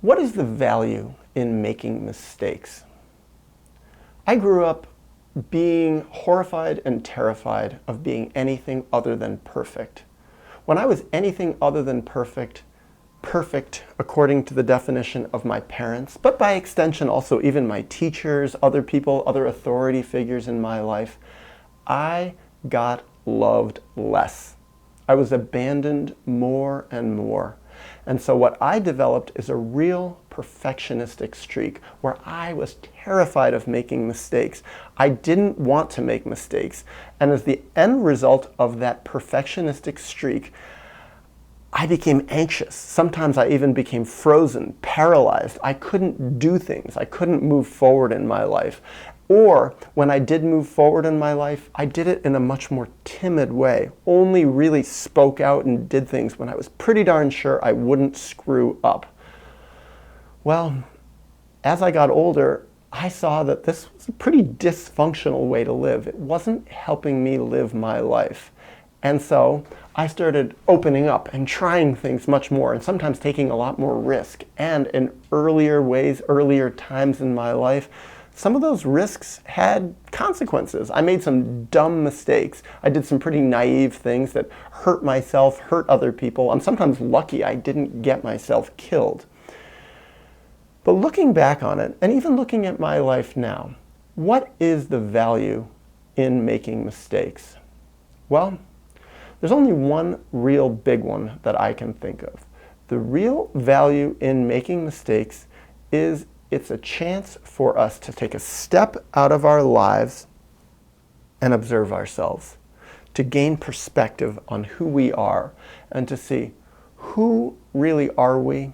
What is the value in making mistakes? I grew up being horrified and terrified of being anything other than perfect. When I was anything other than perfect according to the definition of my parents, but by extension also even my teachers, other people, other authority figures in my life, I got loved less. I was abandoned more and more. And so what I developed is a real perfectionistic streak where I was terrified of making mistakes. I didn't want to make mistakes. And as the end result of that perfectionistic streak, I became anxious. Sometimes I even became frozen, paralyzed. I couldn't do things. I couldn't move forward in my life. Or when I did move forward in my life, I did it in a much more timid way. Only really spoke out and did things when I was pretty darn sure I wouldn't screw up. Well, as I got older, I saw that this was a pretty dysfunctional way to live. It wasn't helping me live my life. And so I started opening up and trying things much more and sometimes taking a lot more risk. And in earlier ways, earlier times in my life, some of those risks had consequences. I made some dumb mistakes. I did some pretty naive things that hurt myself, hurt other people. I'm sometimes lucky I didn't get myself killed. But looking back on it, and even looking at my life now, what is the value in making mistakes? Well, there's only one real big one that I can think of. The real value in making mistakes is it's a chance for us to take a step out of our lives and observe ourselves, to gain perspective on who we are, and to see who really are we,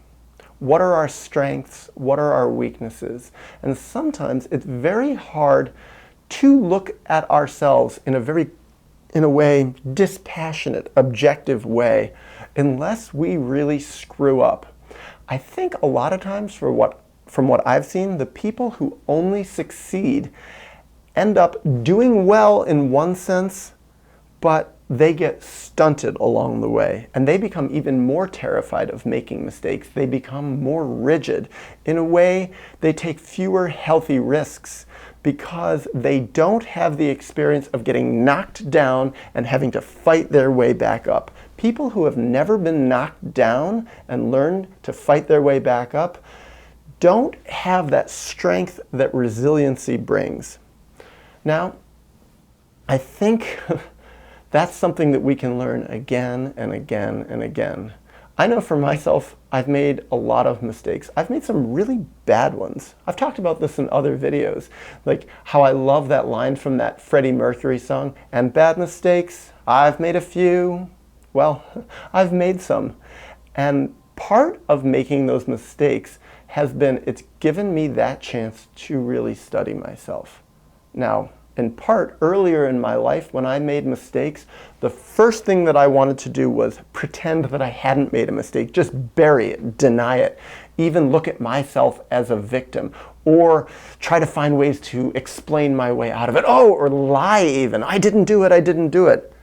what are our strengths, what are our weaknesses. And sometimes it's very hard to look at ourselves in a way, dispassionate, objective way, unless we really screw up. I think a lot of times from what I've seen, the people who only succeed end up doing well in one sense, but they get stunted along the way. And they become even more terrified of making mistakes. They become more rigid. In a way, they take fewer healthy risks because they don't have the experience of getting knocked down and having to fight their way back up. People who have never been knocked down and learned to fight their way back up don't have that strength that resiliency brings. Now, I think that's something that we can learn again and again and again. I know for myself, I've made a lot of mistakes. I've made some really bad ones. I've talked about this in other videos, like how I love that line from that Freddie Mercury song, and bad mistakes, I've made a few. Well, I've made some. And part of making those mistakes has been, it's given me that chance to really study myself. Now, in part, earlier in my life, when I made mistakes, the first thing that I wanted to do was pretend that I hadn't made a mistake, just bury it, deny it, even look at myself as a victim, or try to find ways to explain my way out of it. Oh, or lie even, I didn't do it.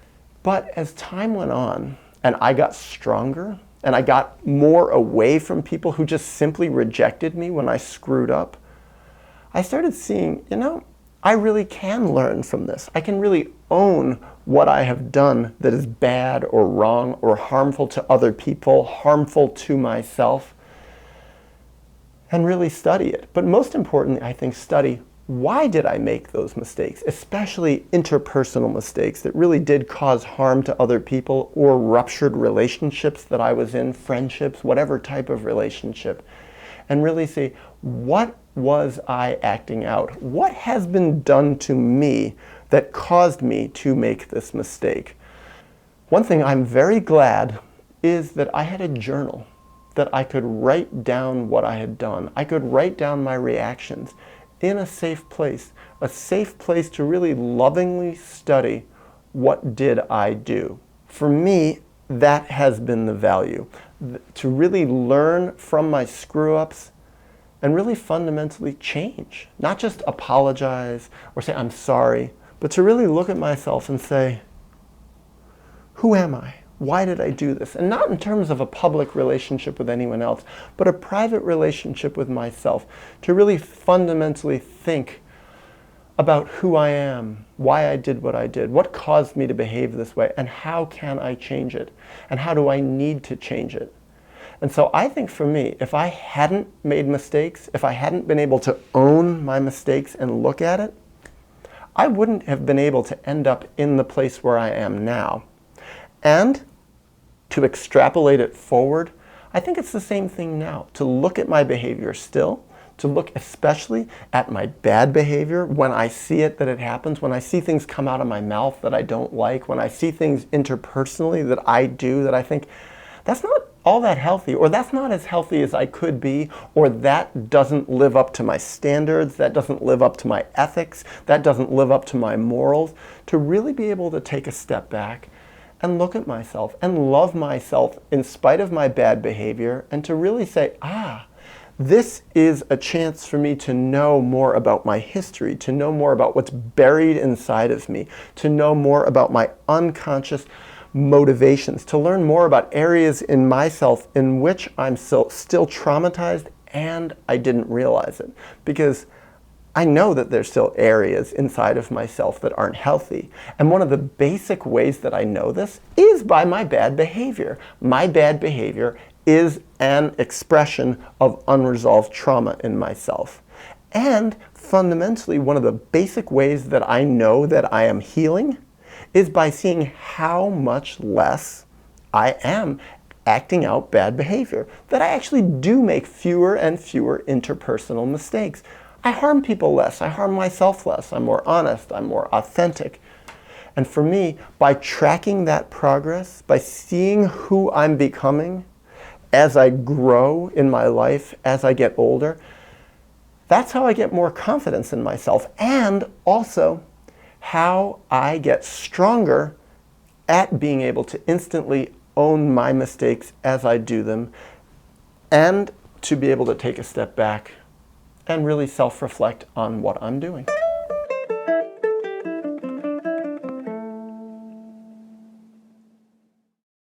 But as time went on, and I got stronger, and I got more away from people who just simply rejected me when I screwed up, I started seeing, I really can learn from this. I can really own what I have done that is bad or wrong or harmful to other people, harmful to myself, and really study it. But most importantly, I think study, why did I make those mistakes, especially interpersonal mistakes that really did cause harm to other people or ruptured relationships that I was in, friendships, whatever type of relationship, and really see, what was I acting out? What has been done to me that caused me to make this mistake? One thing I'm very glad is that I had a journal, that I could write down what I had done. I could write down my reactions in a safe place to really lovingly study what did I do. For me, that has been the value, to really learn from my screw-ups and really fundamentally change. Not just apologize or say I'm sorry, but to really look at myself and say, who am I? why did I do this? And not in terms of a public relationship with anyone else, but a private relationship with myself, to really fundamentally think about who I am, why I did what I did, what caused me to behave this way, and how can I change it, and how do I need to change it. And so I think for me, if I hadn't made mistakes, if I hadn't been able to own my mistakes and look at it, I wouldn't have been able to end up in the place where I am now. And to extrapolate it forward, I think it's the same thing now. To look at my behavior still, to look especially at my bad behavior when I see it, that it happens, when I see things come out of my mouth that I don't like, when I see things interpersonally that I do that I think, that's not all that healthy, or that's not as healthy as I could be, or that doesn't live up to my standards, that doesn't live up to my ethics, that doesn't live up to my morals, to really be able to take a step back and look at myself and love myself in spite of my bad behavior, and to really say, this is a chance for me to know more about my history, to know more about what's buried inside of me, to know more about my unconscious motivations, to learn more about areas in myself in which I'm still traumatized and I didn't realize it. Because I know that there's still areas inside of myself that aren't healthy. And one of the basic ways that I know this is by my bad behavior. My bad behavior is an expression of unresolved trauma in myself. And fundamentally, one of the basic ways that I know that I am healing is by seeing how much less I am acting out bad behavior, that I actually do make fewer and fewer interpersonal mistakes. I harm people less, I harm myself less, I'm more honest, I'm more authentic. And for me, by tracking that progress, by seeing who I'm becoming as I grow in my life, as I get older, that's how I get more confidence in myself, and also how I get stronger at being able to instantly own my mistakes as I do them, and to be able to take a step back and really self-reflect on what I'm doing.